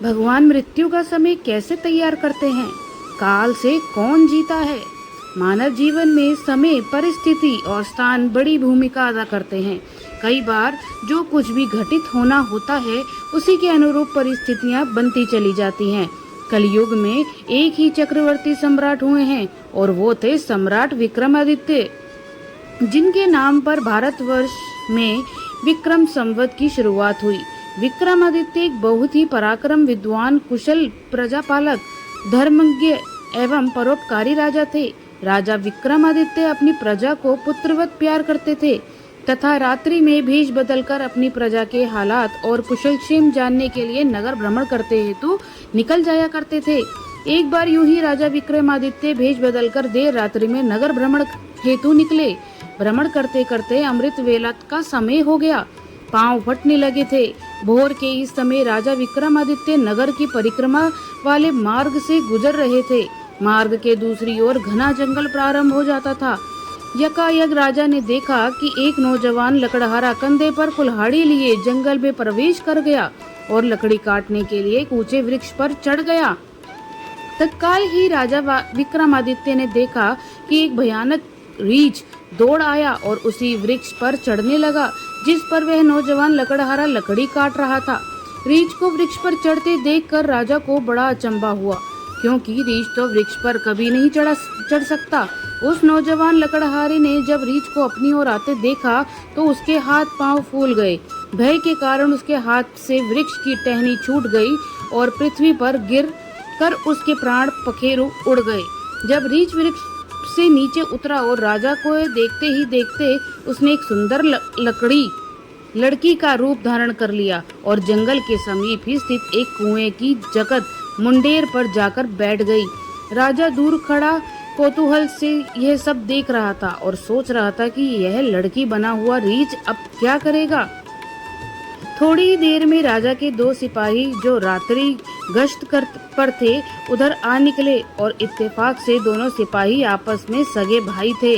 भगवान मृत्यु का समय कैसे तैयार करते हैं? काल से कौन जीता है? मानव जीवन में समय, परिस्थिति और स्थान बड़ी भूमिका अदा करते हैं। कई बार जो कुछ भी घटित होना होता है, उसी के अनुरूप परिस्थितियां बनती चली जाती हैं। कलयुग में एक ही चक्रवर्ती सम्राट हुए हैं और वो थे सम्राट विक्रमादित्य, जिनके नाम पर भारतवर्ष में विक्रम संवत की शुरुआत हुई। विक्रमादित्य एक बहुत ही पराक्रम, विद्वान, कुशल प्रजापालक, धर्मज्ञ एवं परोपकारी राजा थे। राजा विक्रमादित्य अपनी प्रजा को पुत्रवत प्यार करते थे तथा रात्रि में भेष बदलकर अपनी प्रजा के हालात और कुशलक्षेम जानने के लिए नगर भ्रमण करते हेतु निकल जाया करते थे। एक बार यूं ही राजा विक्रमादित्य भेष बदलकर देर रात्रि में नगर भ्रमण हेतु निकले। भ्रमण करते करते अमृत वेला का समय हो गया। पांव फटने लगे थे। भोर के इस समय राजा विक्रमादित्य नगर की परिक्रमा वाले मार्ग से गुजर रहे थे। मार्ग के दूसरी ओर घना जंगल प्रारंभ हो जाता था। यकायक राजा ने देखा कि एक नौजवान लकड़हारा कंधे पर कुल्हाड़ी लिए जंगल में प्रवेश कर गया और लकड़ी काटने के लिए एक ऊंचे वृक्ष पर चढ़ गया। तत्काल ही राजा विक्रमादित्य ने देखा कि एक भयानक रीछ दौड़ आया और उसी वृक्ष पर चढ़ने लगा जिस पर वह नौजवान लकड़हारा लकड़ी काट रहा था। रीछ को वृक्ष पर चढ़ते देखकर राजा को बड़ा अचंभा हुआ, क्योंकि रीछ तो वृक्ष पर कभी नहीं चढ़ सकता। उस नौजवान लकड़हारे ने जब रीछ को अपनी ओर आते देखा तो उसके हाथ पांव फूल गए। भय के कारण उसके हाथ से वृक्ष की टहनी छूट गई और पृथ्वी पर गिर कर उसके प्राण पखेरु उड़ गए। जब रीछ वृक्ष से नीचे उतरा और राजा को देखते ही देखते उसने एक सुंदर लड़की का रूप धारण कर लिया और जंगल के समीप ही स्थित एक कुएं की जगत मुंडेर पर जाकर बैठ गई। राजा दूर खड़ा कौतूहल से यह सब देख रहा था और सोच रहा था कि यह लड़की बना हुआ रीछ अब क्या करेगा। थोड़ी ही देर में राजा के दो सिपाही जो रात्रि गश्त पर थे उधर आ निकले और इत्तेफाक से दोनों सिपाही आपस में सगे भाई थे।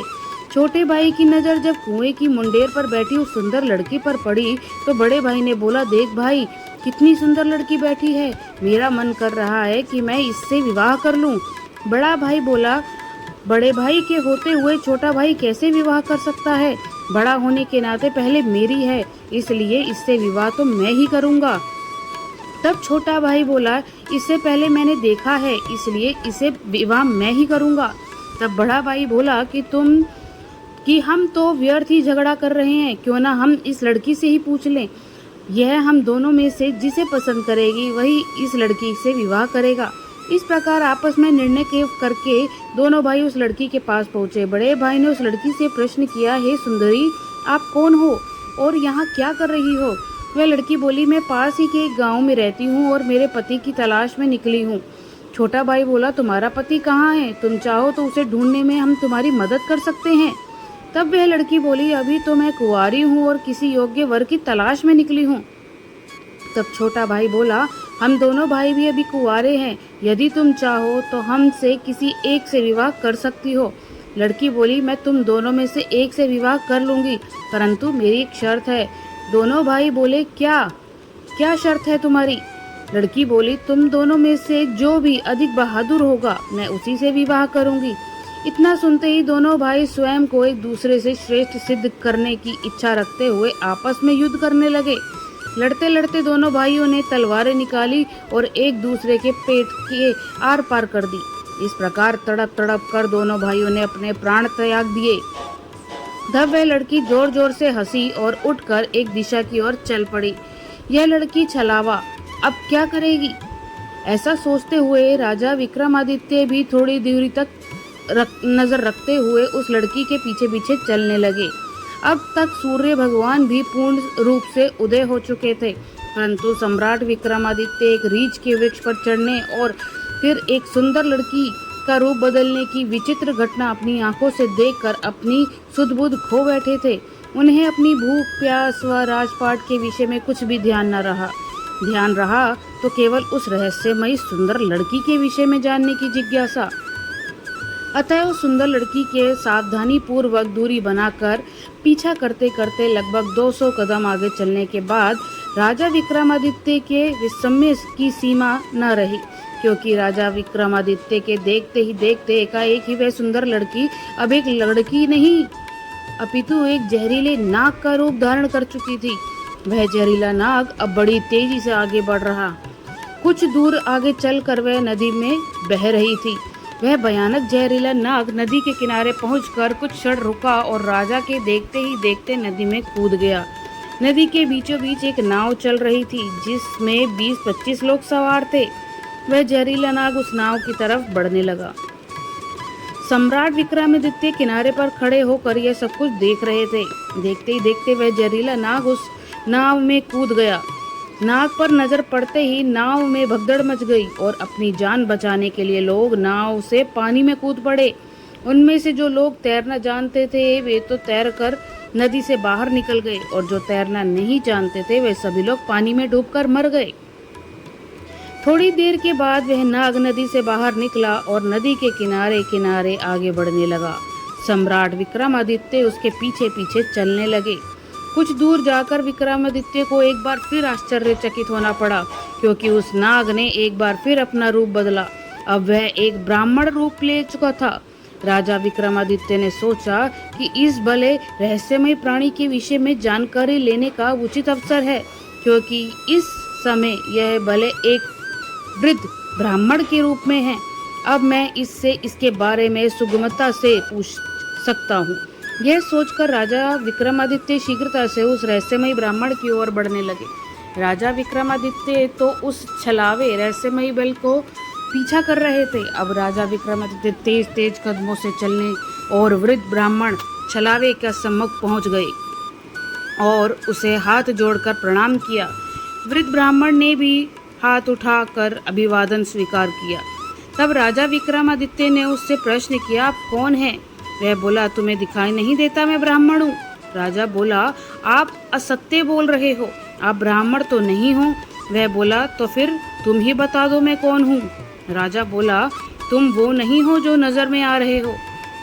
छोटे भाई की नजर जब कुएं की मुंडेर पर बैठी उस सुंदर लड़की पर पड़ी तो बड़े भाई ने बोला, देख भाई, कितनी सुंदर लड़की बैठी है, मेरा मन कर रहा है कि मैं इससे विवाह कर लूं। बड़ा भाई बोला, बड़े भाई के होते हुए छोटा भाई कैसे विवाह कर सकता है? बड़ा होने के नाते पहले मेरी है, इसलिए इससे विवाह तो मैं ही करूंगा। तब छोटा भाई बोला, इससे पहले मैंने देखा है, इसलिए इसे विवाह मैं ही करूंगा। तब बड़ा भाई बोला कि हम तो व्यर्थ ही झगड़ा कर रहे हैं, क्यों ना हम इस लड़की से ही पूछ लें। यह हम दोनों में से जिसे पसंद करेगी वही इस लड़की से विवाह करेगा। इस प्रकार आपस में निर्णय करके दोनों भाई उस लड़की के पास पहुंचे। बड़े भाई ने उस लड़की से प्रश्न किया, हे सुंदरी, आप कौन हो और यहाँ क्या कर रही हो? वह लड़की बोली, मैं पास ही के एक गांव में रहती हूँ और मेरे पति की तलाश में निकली हूँ। छोटा भाई बोला, तुम्हारा पति कहाँ है? तुम चाहो तो उसे ढूंढने में हम तुम्हारी मदद कर सकते हैं। तब वह लड़की बोली, अभी तो मैं कुंवारी हूँ और किसी योग्य वर की तलाश में निकली हूँ। तब छोटा भाई बोला, हम दोनों भाई भी अभी कुंवारे हैं, यदि तुम चाहो तो हमसे किसी एक से विवाह कर सकती हो। लड़की बोली, मैं तुम दोनों में से एक से विवाह कर लूंगी, परंतु मेरी एक शर्त है। दोनों भाई बोले, क्या शर्त है तुम्हारी? लड़की बोली, तुम दोनों में से जो भी अधिक बहादुर होगा मैं उसी से विवाह करूंगी। इतना सुनते ही दोनों भाई स्वयं को एक दूसरे से श्रेष्ठ सिद्ध करने की इच्छा रखते हुए आपस में युद्ध करने लगे। लड़ते लड़ते दोनों भाइयों ने तलवारें निकाली और एक दूसरे के पेट के आर पार कर दी। इस प्रकार तड़प तड़प कर दोनों भाइयों ने अपने प्राण त्याग दिए। तब वह लड़की जोर जोर से हंसी और उठकर एक दिशा की ओर चल पड़ी। यह लड़की छलावा, अब क्या करेगी? ऐसा सोचते हुए राजा विक्रमादित्य भी थोड़ी दूरी तक नजर रखते हुए उस लड़की के पीछे पीछे चलने लगे। अब तक सूर्य भगवान भी पूर्ण रूप से उदय हो चुके थे, परंतु सम्राट विक्रमादित्य एक रीछ के वृक्ष पर चढ़ने और फिर एक सुंदर लड़की का रूप बदलने की विचित्र घटना अपनी आंखों से देखकर अपनी सुध-बुध खो बैठे थे। उन्हें अपनी भूख, प्यास व राजपाट के विषय में कुछ भी ध्यान रहा तो केवल उस रहस्यमयी सुंदर लड़की के विषय में जानने की जिज्ञासा। अतः उस सुंदर लड़की के सावधानी पूर्वक दूरी बनाकर पीछा करते करते लगभग 200 कदम आगे चलने के बाद राजा विक्रमादित्य के विस्मय की सीमा न रही, क्योंकि राजा विक्रमादित्य के देखते ही देखते एकाएक ही वह सुंदर लड़की अब एक लड़की नहीं अपितु एक जहरीले नाग का रूप धारण कर चुकी थी। वह जहरीला नाग अब बड़ी तेजी से आगे बढ़ रहा। कुछ दूर आगे चलकर वह नदी में बह रही थी। वह भयानक जहरीला नाग नदी के किनारे पहुंचकर कुछ क्षण रुका और राजा के देखते ही देखते नदी में कूद गया। नदी के बीचों बीच एक नाव चल रही थी जिसमें 20-25 लोग सवार थे। वह जहरीला नाग उस नाव की तरफ बढ़ने लगा। सम्राट विक्रमादित्य किनारे पर खड़े होकर यह सब कुछ देख रहे थे। देखते ही देखते वह जहरीला नाग उस नाव में कूद गया। नाग पर नजर पड़ते ही नाव में भगदड़ मच गई और अपनी जान बचाने के लिए लोग नाव से पानी में कूद पड़े। उनमें से जो लोग तैरना जानते थे वे तो तैर कर नदी से बाहर निकल गए और जो तैरना नहीं जानते थे वे सभी लोग पानी में डूबकर मर गए। थोड़ी देर के बाद वह नाग नदी से बाहर निकला और नदी के किनारे किनारे आगे बढ़ने लगा। सम्राट विक्रमादित्य उसके पीछे पीछे चलने लगे। कुछ दूर जाकर विक्रमादित्य को एक बार फिर आश्चर्यचकित होना पड़ा, क्योंकि उस नाग ने एक बार फिर अपना रूप बदला। अब वह एक ब्राह्मण रूप ले चुका था। राजा विक्रमादित्य ने सोचा कि इस भले रहस्यमय प्राणी के विषय में जानकारी लेने का उचित अवसर है, क्योंकि इस समय यह भले एक वृद्ध ब्राह्मण के रूप में है। अब मैं इससे इसके बारे में सुगमता से पूछ सकता हूँ। यह सोचकर राजा विक्रमादित्य शीघ्रता से उस रहस्यमयी ब्राह्मण की ओर बढ़ने लगे। राजा विक्रमादित्य तो उस छलावे रहस्यमयी बल को पीछा कर रहे थे। अब राजा विक्रमादित्य तेज तेज कदमों से चलने और वृद्ध ब्राह्मण छलावे के सम्मुख पहुंच गए और उसे हाथ जोड़कर प्रणाम किया। वृद्ध ब्राह्मण ने भी हाथ उठाकर अभिवादन स्वीकार किया। तब राजा विक्रमादित्य ने उससे प्रश्न किया, आप कौन हैं? वह बोला, तुम्हें दिखाई नहीं देता मैं ब्राह्मण हूँ। राजा बोला, आप असत्य बोल रहे हो, आप ब्राह्मण तो नहीं हो। वह बोला, तो फिर तुम ही बता दो मैं कौन हूँ। राजा बोला, तुम वो नहीं हो जो नजर में आ रहे हो।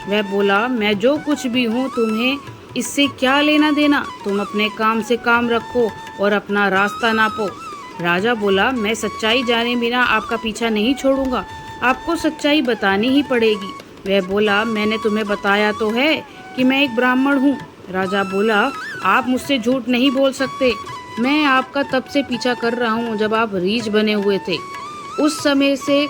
वह बोला, मैं जो कुछ भी हूँ तुम्हें इससे क्या लेना देना, तुम अपने काम से काम रखो और अपना रास्ता नापो। राजा बोला, मैं सच्चाई जाने बिना आपका पीछा नहीं छोड़ूंगा, आपको सच्चाई बतानी ही पड़ेगी। वह बोला, मैंने तुम्हें बताया तो है कि मैं एक ब्राह्मण हूँ। राजा बोला, आप मुझसे झूठ नहीं बोल सकते, मैं आपका तब से पीछा कर रहा हूँ जब आप रीछ बने हुए थे। उस समय से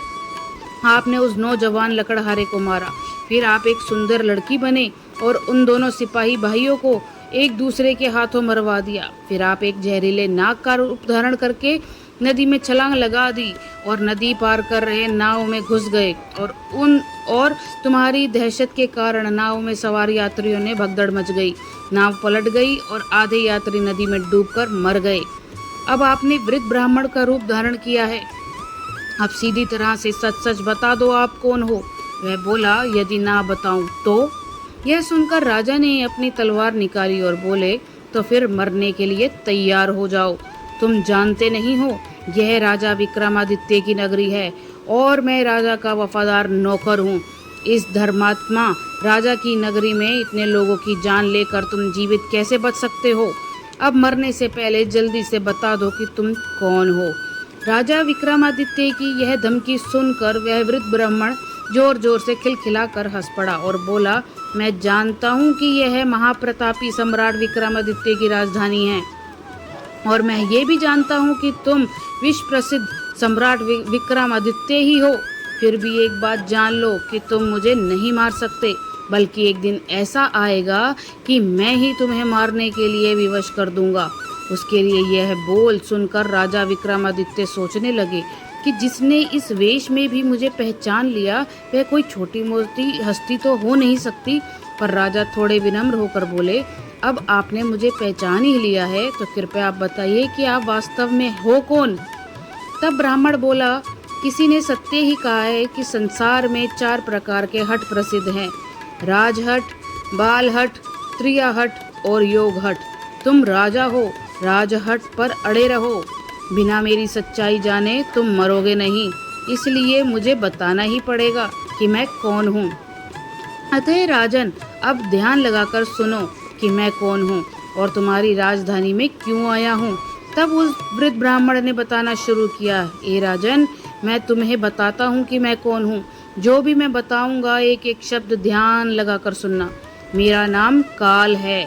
आपने उस नौजवान लकड़हारे को मारा, फिर आप एक सुंदर लड़की बने और उन दोनों सिपाही भाइयों को एक दूसरे के हाथों मरवा दिया। फिर आप एक जहरीले नाग का रूप धारण करके नदी में छलांग लगा दी और नदी पार कर रहे नाव में घुस गए और तुम्हारी दहशत के कारण नाव में सवार यात्रियों ने भगदड़ मच गई। नाव पलट गई और आधे यात्री नदी में डूबकर मर गए। अब आपने वृद्ध ब्राह्मण का रूप धारण किया है, अब सीधी तरह से सच सच बता दो आप कौन हो। वह बोला, यदि ना बताऊं तो? यह सुनकर राजा ने अपनी तलवार निकाली और बोले, तो फिर मरने के लिए तैयार हो जाओ। तुम जानते नहीं हो यह राजा विक्रमादित्य की नगरी है और मैं राजा का वफादार नौकर हूँ। इस धर्मात्मा राजा की नगरी में इतने लोगों की जान लेकर तुम जीवित कैसे बच सकते हो? अब मरने से पहले जल्दी से बता दो कि तुम कौन हो। राजा विक्रमादित्य की यह धमकी सुनकर वह वृद्ध ब्राह्मण जोर जोर से खिलखिलाकर हंस पड़ा और बोला, मैं जानता हूँ कि यह महाप्रतापी सम्राट विक्रमादित्य की राजधानी है और मैं ये भी जानता हूँ कि तुम विश्व प्रसिद्ध सम्राट विक्रमादित्य ही हो। फिर भी एक बात जान लो कि तुम मुझे नहीं मार सकते, बल्कि एक दिन ऐसा आएगा कि मैं ही तुम्हें मारने के लिए विवश कर दूंगा। उसके लिए यह बोल सुनकर राजा विक्रमादित्य सोचने लगे कि जिसने इस वेश में भी मुझे पहचान लिया वह कोई छोटी मोटी हस्ती तो हो नहीं सकती। पर राजा थोड़े विनम्र होकर बोले, अब आपने मुझे पहचान ही लिया है तो कृपया आप बताइए कि आप वास्तव में हो कौन। तब ब्राह्मण बोला, किसी ने सत्य ही कहा है कि संसार में 4 प्रकार के हट प्रसिद्ध हैं, राजहट, बालहट, त्रियाहट और योगहट। तुम राजा हो, राजहट पर अड़े रहो, बिना मेरी सच्चाई जाने तुम मरोगे नहीं, इसलिए मुझे बताना ही पड़ेगा कि मैं कौन हूँ। अतः राजन, अब ध्यान लगाकर सुनो कि मैं कौन हूँ और तुम्हारी राजधानी में क्यों आया हूँ। तब उस वृद्ध ब्राह्मण ने बताना शुरू किया, ए राजन, मैं तुम्हें बताता हूँ कि मैं कौन हूँ। जो भी मैं बताऊंगा एक एक शब्द ध्यान लगाकर सुनना। मेरा नाम काल है।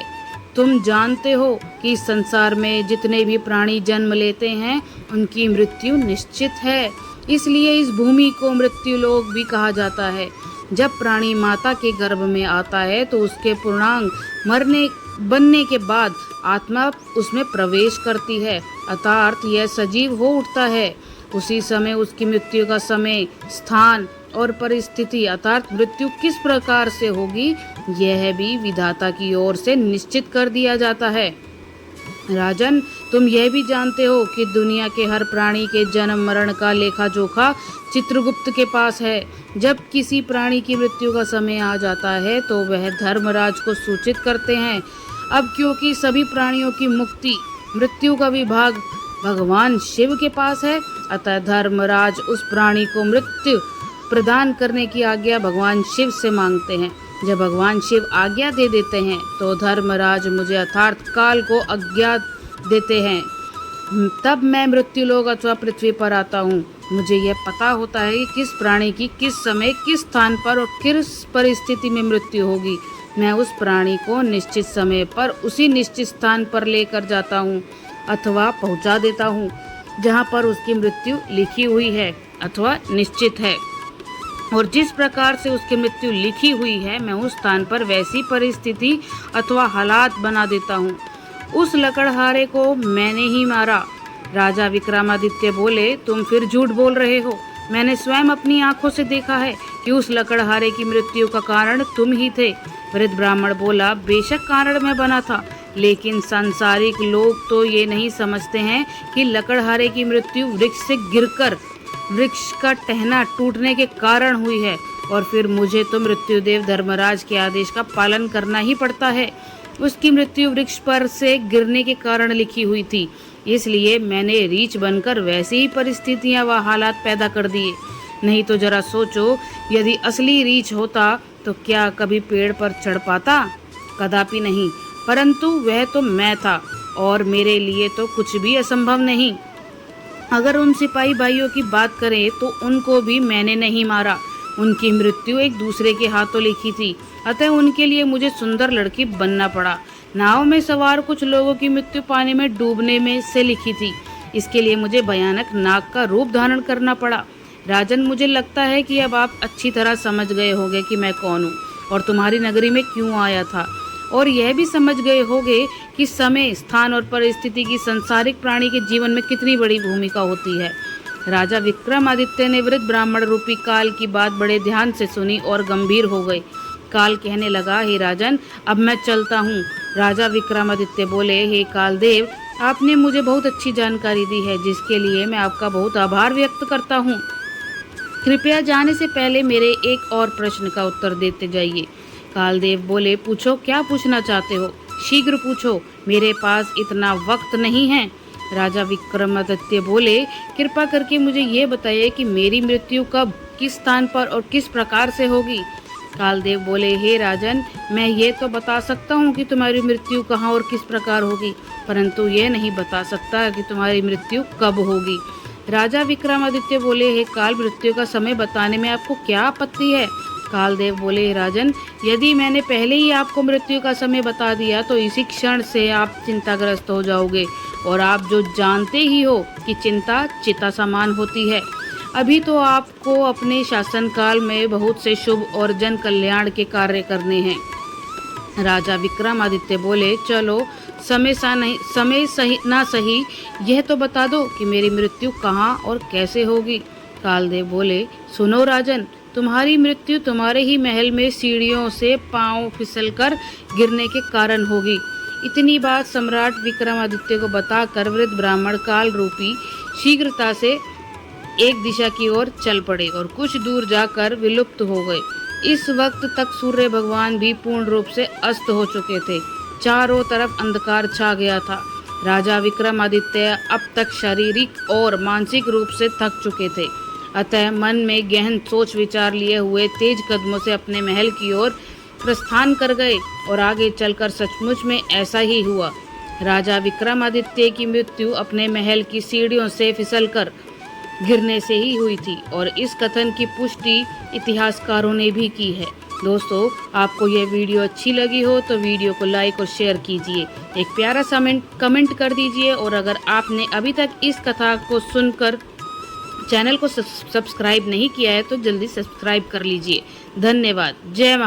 तुम जानते हो कि इस संसार में जितने भी प्राणी जन्म लेते हैं उनकी मृत्यु निश्चित है। इसलिए इस भूमि को मृत्यु लोक भी कहा जाता है। जब प्राणी माता के गर्भ में आता है तो उसके पूर्णांग बनने के बाद आत्मा उसमें प्रवेश करती है, अर्थात यह सजीव हो उठता है। उसी समय उसकी मृत्यु का समय, स्थान और परिस्थिति अर्थात मृत्यु किस प्रकार से होगी यह भी विधाता की ओर से निश्चित कर दिया जाता है। राजन, तुम यह भी जानते हो कि दुनिया के हर प्राणी के जन्म मरण का लेखा जोखा चित्रगुप्त के पास है। जब किसी प्राणी की मृत्यु का समय आ जाता है तो वह धर्मराज को सूचित करते हैं। अब क्योंकि सभी प्राणियों की मुक्ति मृत्यु का विभाग भगवान शिव के पास है, अतः धर्मराज उस प्राणी को मृत्यु प्रदान करने की आज्ञा भगवान शिव से मांगते हैं। जब भगवान शिव आज्ञा दे देते हैं तो धर्मराज मुझे अर्थात काल को आज्ञा देते हैं। तब मैं मृत्युलोक अथवा पृथ्वी पर आता हूँ। मुझे यह पता होता है कि किस प्राणी की किस समय किस स्थान पर और किस परिस्थिति में मृत्यु होगी। मैं उस प्राणी को निश्चित समय पर उसी निश्चित स्थान पर लेकर जाता हूँ अथवा पहुँचा देता हूँ जहाँ पर उसकी मृत्यु लिखी हुई है अथवा निश्चित है। और जिस प्रकार से उसकी मृत्यु लिखी हुई है मैं उस स्थान पर वैसी परिस्थिति अथवा हालात बना देता हूँ। उस लकड़हारे को मैंने ही मारा। राजा विक्रमादित्य बोले, तुम फिर झूठ बोल रहे हो। मैंने स्वयं अपनी आंखों से देखा है कि उस लकड़हारे की मृत्यु का कारण तुम ही थे। वृद्ध ब्राह्मण बोला, बेशक कारण मैं बना था, लेकिन सांसारिक लोग तो ये नहीं समझते हैं कि लकड़हारे की मृत्यु वृक्ष से गिरकर वृक्ष का टहना टूटने के कारण हुई है और फिर मुझे तो मृत्युदेव धर्मराज के आदेश का पालन करना ही पड़ता है। उसकी मृत्यु वृक्ष पर से गिरने के कारण लिखी हुई थी, इसलिए मैंने रीछ बनकर वैसी ही परिस्थितियां व हालात पैदा कर दिए। नहीं तो जरा सोचो, यदि असली रीछ होता तो क्या कभी पेड़ पर चढ़ पाता? कदापि नहीं। परंतु वह तो मैं था और मेरे लिए तो कुछ भी असंभव नहीं। अगर उन सिपाही भाइयों की बात करें तो उनको भी मैंने नहीं मारा। उनकी मृत्यु एक दूसरे के हाथों लिखी थी, अतः उनके लिए मुझे सुंदर लड़की बनना पड़ा। नाव में सवार कुछ लोगों की मृत्यु पानी में डूबने में से लिखी थी, इसके लिए मुझे भयानक नाग का रूप धारण करना पड़ा। राजन, मुझे लगता है कि अब आप अच्छी तरह समझ गए होंगे कि मैं कौन हूँ और तुम्हारी नगरी में क्यों आया था, और यह भी समझ गए होंगे कि समय, स्थान और परिस्थिति की संसारिक प्राणी के जीवन में कितनी बड़ी भूमिका होती है। राजा विक्रमादित्य ने वृद्ध ब्राह्मण रूपी काल की बात बड़े ध्यान से सुनी और गंभीर हो गए। काल कहने लगा, हे राजन, अब मैं चलता हूँ। राजा विक्रमादित्य बोले, हे कालदेव, आपने मुझे बहुत अच्छी जानकारी दी है, जिसके लिए मैं आपका बहुत आभार व्यक्त करता हूँ। कृपया जाने से पहले मेरे एक और प्रश्न का उत्तर देते जाइए। कालदेव बोले, पूछो, क्या पूछना चाहते हो? शीघ्र पूछो, मेरे पास इतना वक्त नहीं है। राजा विक्रमादित्य बोले, कृपा करके मुझे ये बताइए कि मेरी मृत्यु कब, किस स्थान पर और किस प्रकार से होगी। कालदेव बोले, हे राजन, मैं ये तो बता सकता हूँ कि तुम्हारी मृत्यु कहाँ और किस प्रकार होगी, परंतु ये नहीं बता सकता कि तुम्हारी मृत्यु कब होगी। राजा विक्रमादित्य बोले, हे काल, मृत्यु का समय बताने में आपको क्या आपत्ति है? कालदेव बोले, राजन, यदि मैंने पहले ही आपको मृत्यु का समय बता दिया तो इसी क्षण से आप चिंताग्रस्त हो जाओगे, और आप जो जानते ही हो कि चिंता चिता समान होती है। अभी तो आपको अपने शासनकाल में बहुत से शुभ और जन कल्याण के कार्य करने हैं। राजा विक्रमादित्य बोले, चलो, समय सही ना सही, यह तो बता दो कि मेरी मृत्यु कहाँ और कैसे होगी। कालदेव बोले, सुनो राजन, तुम्हारी मृत्यु तुम्हारे ही महल में सीढ़ियों से पांव फिसलकर गिरने के कारण होगी। इतनी बात सम्राट विक्रमादित्य को बताकर वृद्ध ब्राह्मण काल रूपी शीघ्रता से एक दिशा की ओर चल पड़े और कुछ दूर जाकर विलुप्त हो गए। इस वक्त तक सूर्य भगवान भी पूर्ण रूप से अस्त हो चुके थे। चारों तरफ अंधकार छा गया था। राजा विक्रमादित्य अब तक शारीरिक और मानसिक रूप से थक चुके थे, अतः मन में गहन सोच विचार लिए हुए तेज कदमों से अपने महल की ओर प्रस्थान कर गए और आगे चलकर सचमुच में ऐसा ही हुआ। राजा विक्रमादित्य की मृत्यु अपने महल की सीढ़ियों से फिसलकर गिरने से ही हुई थी और इस कथन की पुष्टि इतिहासकारों ने भी की है। दोस्तों, आपको यह वीडियो अच्छी लगी हो तो वीडियो को लाइक और शेयर कीजिए, एक प्यारा सा कमेंट कर दीजिए और अगर आपने अभी तक इस कथा को सुनकर चैनल को सब्सक्राइब नहीं किया है तो जल्दी सब्सक्राइब कर लीजिए। धन्यवाद। जय महा